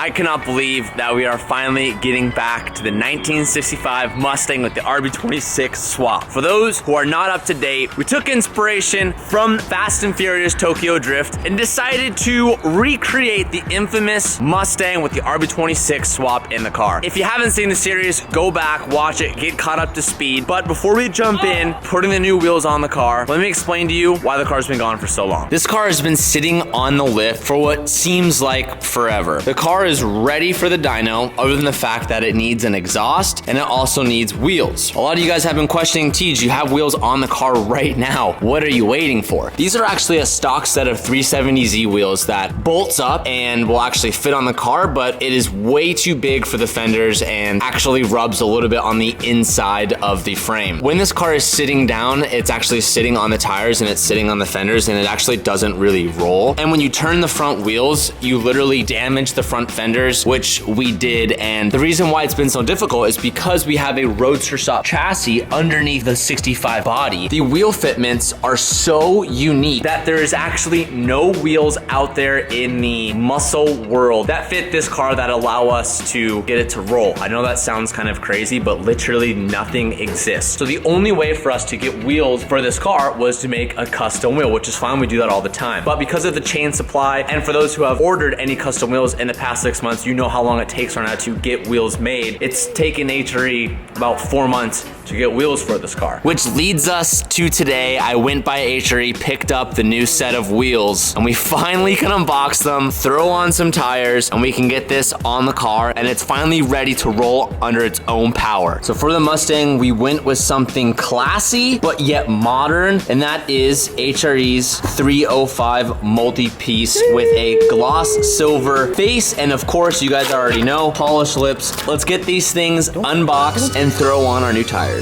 I cannot believe that we are finally getting back to the 1965 Mustang with the RB26 swap. For those who are not up to date, we took inspiration from Fast and Furious Tokyo Drift and decided to recreate the infamous Mustang with the RB26 swap in the car. If you haven't seen the series, go back, watch it, get caught up to speed. But before we jump in, putting the new wheels on the car, let me explain to you why the car's been gone for so long. This car has been sitting on the lift for what seems like forever. The car is ready for the dyno, other than the fact that it needs an exhaust and it also needs wheels. A lot of you guys have been questioning, T, you have wheels on the car right now. What are you waiting for? These are actually a stock set of 370Z wheels that bolts up and will actually fit on the car, but it is way too big for the fenders and actually rubs a little bit on the inside of the frame. When this car is sitting down, it's actually sitting on the tires and it's sitting on the fenders, and it actually doesn't really roll. And when you turn the front wheels, you literally damage the front fenders, which we did. And the reason why it's been so difficult is because we have a roadster stop chassis underneath the 65 body. The wheel fitments are so unique that there is actually no wheels out there in the muscle world that fit this car that allow us to get it to roll. I know that sounds kind of crazy, but literally nothing exists. So the only way for us to get wheels for this car was to make a custom wheel, which is fine, we do that all the time. But because of the chain supply, and for those who have ordered any custom wheels in the past 6 months, you know how long it takes right now to get wheels made. It's taken HRE about 4 months to get wheels for this car. Which leads us to today. I went by HRE, picked up the new set of wheels, and we finally can unbox them, throw on some tires, and we can get this on the car, and it's finally ready to roll under its own power. So for the Mustang, we went with something classy, but yet modern, and that is HRE's 305 multi-piece with a gloss silver face, and of course, you guys already know, polished lips. Let's get these things unboxed and throw on our new tires.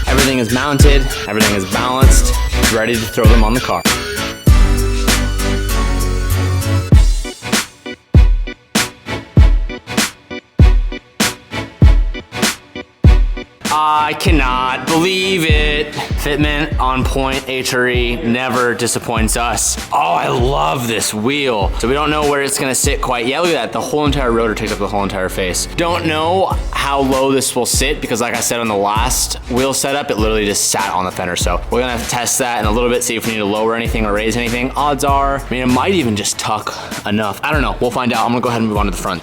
Everything is mounted, everything is balanced, ready to throw them on the car. I cannot believe it. Fitment on point, HRE never disappoints us. Oh, I love this wheel. So we don't know where it's gonna sit quite yet. Look at that, the whole entire rotor takes up the whole entire face. Don't know how low this will sit because like I said on the last wheel setup, it literally just sat on the fender. So we're gonna have to test that in a little bit, see if we need to lower anything or raise anything. Odds are, I mean, it might even just tuck enough. I don't know, we'll find out. I'm gonna go ahead and move on to the front.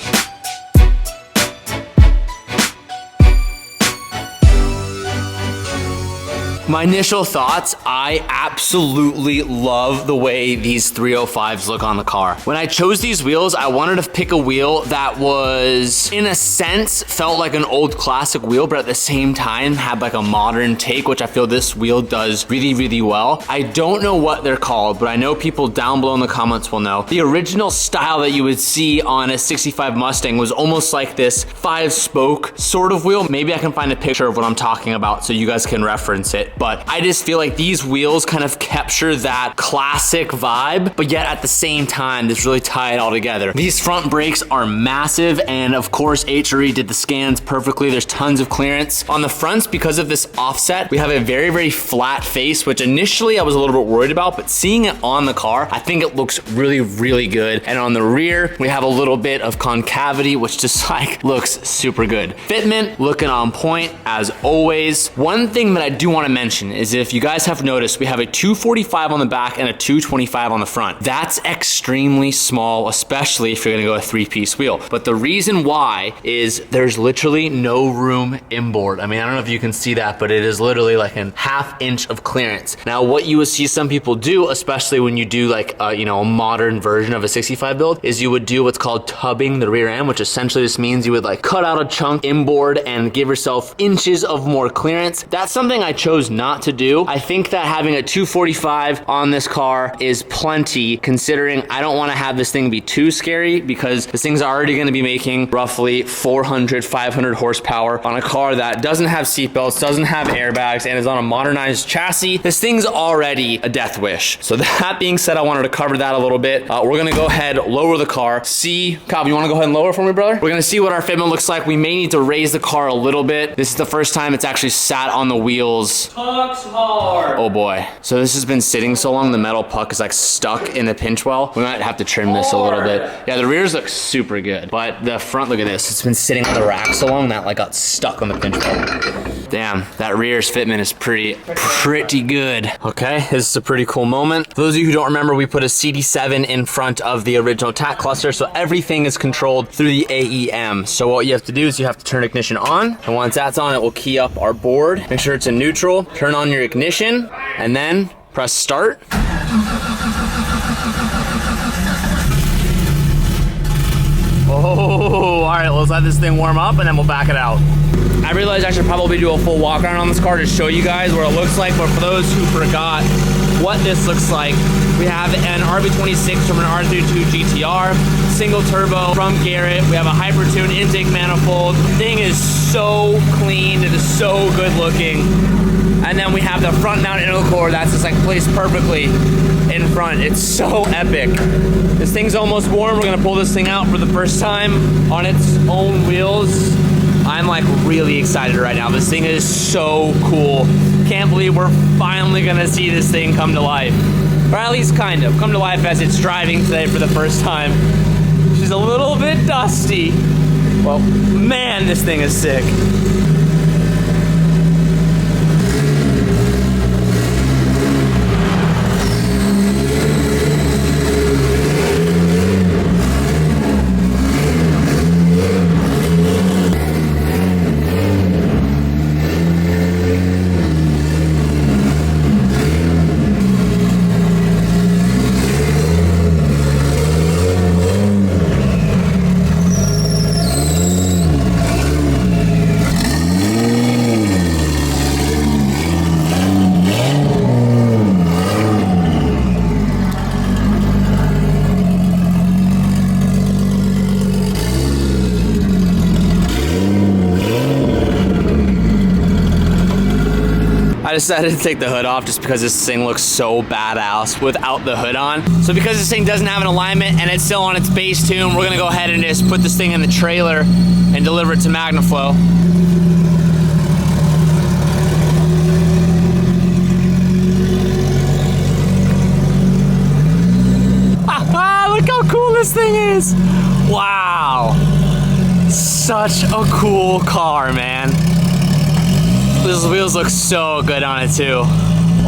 My initial thoughts, I absolutely love the way these 305s look on the car. When I chose these wheels, I wanted to pick a wheel that was, in a sense, felt like an old classic wheel, but at the same time had like a modern take, which I feel this wheel does really, really well. I don't know what they're called, but I know people down below in the comments will know. The original style that you would see on a 65 Mustang was almost like this 5-spoke sort of wheel. Maybe I can find a picture of what I'm talking about so you guys can reference it. But I just feel like these wheels kind of capture that classic vibe, but yet at the same time, this really tie it all together. These front brakes are massive, and of course, HRE did the scans perfectly. There's tons of clearance. On the fronts, because of this offset, we have a very, very flat face, which initially I was a little bit worried about, but seeing it on the car, I think it looks really, really good. And on the rear, we have a little bit of concavity, which just like looks super good. Fitment, looking on point as always. One thing that I do want to mention is if you guys have noticed, we have a 245 on the back and a 225 on the front. That's extremely small, especially if you're gonna go a 3-piece wheel. But the reason why is there's literally no room inboard. I mean, I don't know if you can see that, but it is literally like a ½ inch of clearance. Now, what you would see some people do, especially when you do like a modern version of a 65 build, is you would do what's called tubbing the rear end, which essentially just means you would like cut out a chunk inboard and give yourself inches of more clearance. That's something I chose not to do. I think that having a 245 on this car is plenty, considering I don't want to have this thing be too scary, because this thing's already going to be making roughly 400, 500 horsepower on a car that doesn't have seatbelts, doesn't have airbags, and is on a modernized chassis. This thing's already a death wish. So that being said, I wanted to cover that a little bit. We're going to go ahead, lower the car, see. Cobb, you want to go ahead and lower for me, brother? We're going to see what our fitment looks like. We may need to raise the car a little bit. This is the first time it's actually sat on the wheels. Puck's hard. Oh boy. So this has been sitting so long, the metal puck is like stuck in the pinch well. We might have to trim this a little bit. Yeah, the rears look super good, but the front, look at this. It's been sitting on the rack so long that like got stuck on the pinch well. Damn, that rear's fitment is pretty good. Okay, this is a pretty cool moment. For those of you who don't remember, we put a CD7 in front of the original TAC cluster, so everything is controlled through the AEM. So what you have to do is you have to turn ignition on, and once that's on, it will key up our board. Make sure it's in neutral, turn on your ignition, and then press start. Oh, all right, let's let this thing warm up and then we'll back it out. I realized I should probably do a full walk around on this car to show you guys what it looks like, but for those who forgot what this looks like, we have an RB26 from an R32 GTR, single turbo from Garrett. We have a Hypertune intake manifold. The thing is so clean, it is so good looking. And then we have the front mount intercooler that's just like placed perfectly in front. It's so epic. This thing's almost warm. We're gonna pull this thing out for the first time on its own wheels. I'm like really excited right now. This thing is so cool. Can't believe we're finally gonna see this thing come to life. Or at least kind of come to life as it's driving today for the first time. She's a little bit dusty. Well, man, this thing is sick. I decided to take the hood off just because this thing looks so badass without the hood on. So because this thing doesn't have an alignment and it's still on its base tune, we're gonna go ahead and just put this thing in the trailer and deliver it to MagnaFlow. Look how cool this thing is. Wow. Such a cool car, man. Those wheels look so good on it too.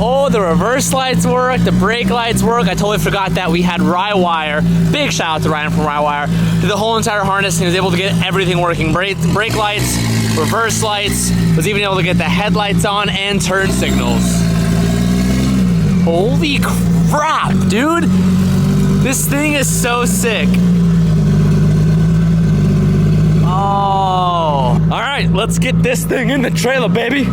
Oh, the reverse lights work, the brake lights work. I totally forgot that we had Rywire. Big shout out to Ryan from Rywire. Did the whole entire harness and was able to get everything working. Brake lights, reverse lights, was even able to get the headlights on and turn signals. Holy crap, dude. This thing is so sick. Oh, all right, let's get this thing in the trailer, baby.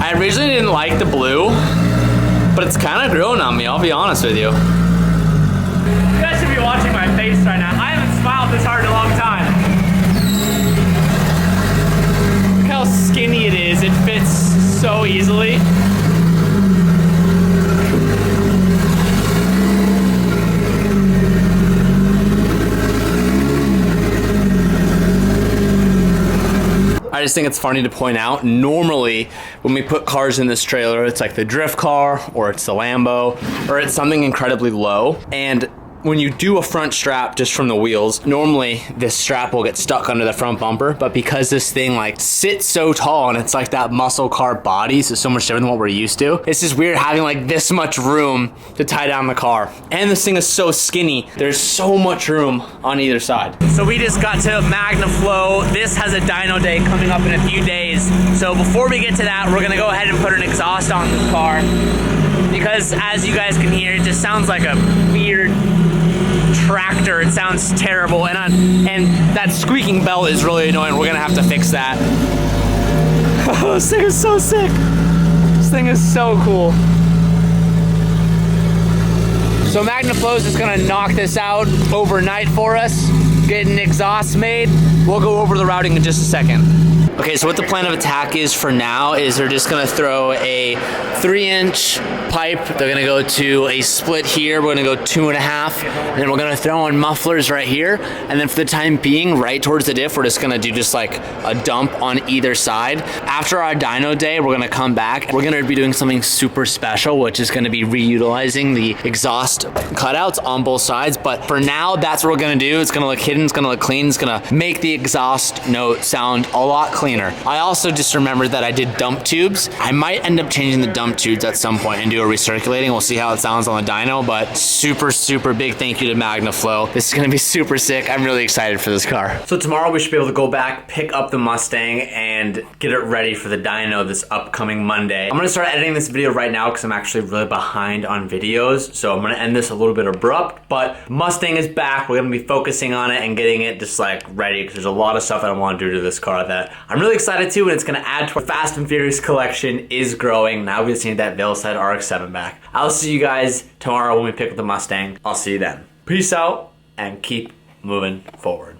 I originally didn't like the blue, but it's kind of growing on me, I'll be honest with you. You guys should be watching my face right now. I haven't smiled this hard in a long time. Look how skinny it is. It fits so easily. I just think it's funny to point out, normally when we put cars in this trailer, it's like the drift car or it's the Lambo or it's something incredibly low. And when you do a front strap just from the wheels, normally this strap will get stuck under the front bumper, but because this thing like sits so tall and it's like that muscle car body, so much different than what we're used to, it's just weird having like this much room to tie down the car. And this thing is so skinny, there's so much room on either side. So we just got to MagnaFlow. This has a dyno day coming up in a few days. So before we get to that, we're gonna go ahead and put an exhaust on this car, because as you guys can hear, it just sounds like a weird track actor. It sounds terrible, and that squeaking bell is really annoying. We're gonna have to fix that. Oh, this thing is so sick. This thing is so cool. So MagnaFlow's just gonna knock this out overnight for us, get an exhaust made. We'll go over the routing in just a second. Okay, so what the plan of attack is for now is they're just gonna throw a 3-inch pipe. They're gonna go to a split here. We're gonna go 2.5, and then we're gonna throw in mufflers right here. And then for the time being, right towards the diff, we're just gonna do just like a dump on either side. After our dyno day, we're gonna come back. We're gonna be doing something super special, which is gonna be reutilizing the exhaust cutouts on both sides. But for now, that's what we're gonna do. It's gonna look hidden, it's gonna look clean, it's gonna make the exhaust note sound a lot cleaner. I also just remembered that I did dump tubes. I might end up changing the dump tubes at some point and do a recirculating. We'll see how it sounds on the dyno, but super big thank you to MagnaFlow. This is gonna be super sick. I'm really excited for this car. So tomorrow we should be able to go back, pick up the Mustang, and get it ready for the dyno this upcoming Monday. I'm gonna start editing this video right now because I'm actually really behind on videos. So I'm gonna end this a little bit abrupt, but Mustang is back. We're gonna be focusing on it and getting it just like ready because there's a lot of stuff that I wanna do to this car that I'm really excited to, and it's gonna add to our Fast and Furious collection is growing. Now we just need that Veilside RX-7 back. I'll see you guys tomorrow when we pick up the Mustang. I'll see you then. Peace out and keep moving forward.